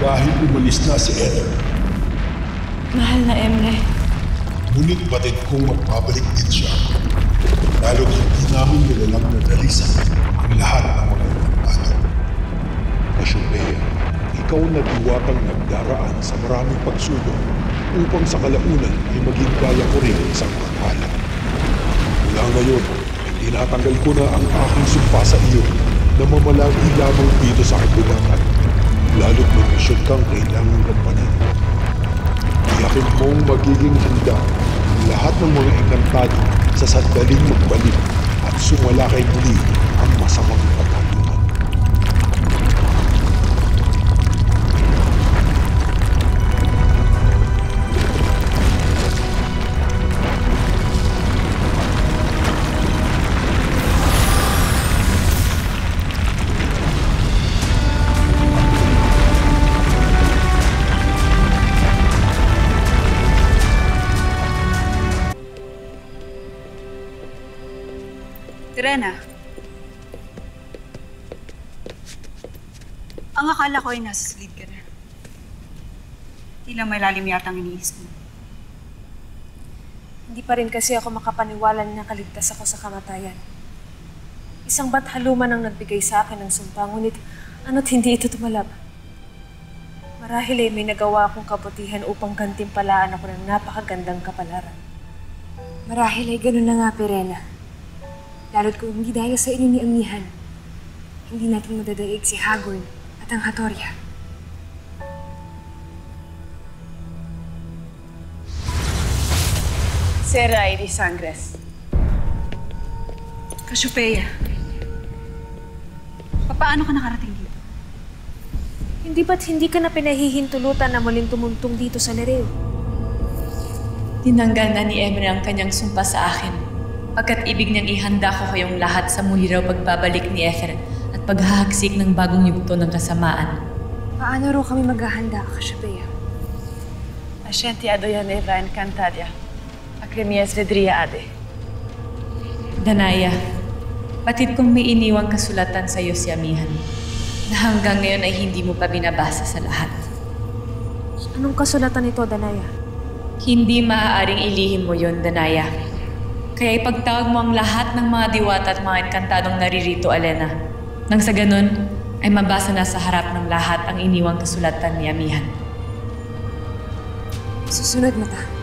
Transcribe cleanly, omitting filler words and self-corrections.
dahil umalis na si Ether. Mahal na Emre. Ngunit batid kong magbabalik din siya. Lalo't hindi namin nilalang na dalisan ang lahat ng mga inantado. Cassiopeia, ikaw ang nagdiwatang nagdaraan sa maraming pagsubok upang sa kalaunan ay maging gaya ko rin isang akala. Mula ngayon, ay tinatanggal ko na ang aking sumpa sa iyo na mamalagi lamang dito sa kagubatan, lalo't may misyon kang kailangang gampanan. Tiyakin mong magiging handa ang lahat ng mga inkantado sa sandaling magbalik at sumalakay muli ang masamang paghaluman. Rena, ang akala ko ay nasa sleep ka na. Tila may lalim yata ang iniisip mo. Hindi pa rin kasi ako makapaniwala na nakaligtas ako sa kamatayan. Isang bathaluman ang nagbigay sa akin ng sumpa, ngunit ano't hindi ito tumalab. Marahil ay may nagawa akong kabutihan upang gantimpalaan ako ng napakagandang kapalaran. Marahil ay ganun na nga, Pirena. Lalo't kung hindi dahil sa ininiamihan, hindi natin madadaig si Hagorn at ang Hatoria. Serai di Sangres. Cassiopeia, paano ka nakarating dito? Hindi ba't hindi ka na pinahihintulutan na muling tumuntong dito sa Nereo? Tinanggal na ni Emre ang kanyang sumpa sa akin. Pagkat ibig niyang ihanda ko kayong lahat sa muli raw pagbabalik ni Ether at paghahagsik ng bagong yugto ng kasamaan. Paano raw kami maghahanda, Cassiopeia? Ascentiado yan Eva Encantadia. Acrimies Redria Ade. Danaya, batid kong may iniwang kasulatan sa iyo si Amihan na hanggang ngayon ay hindi mo pa binabasa sa lahat. Anong kasulatan ito, Danaya? Hindi maaaring ilihim mo yon, Danaya. Kaya ipagtawag mo ang lahat ng mga diwata at mga enkantadong naririto, Alena. Nang sa ganun, ay mabasa na sa harap ng lahat ang iniwang kasulatan ni Amihan. Susunod, Mata.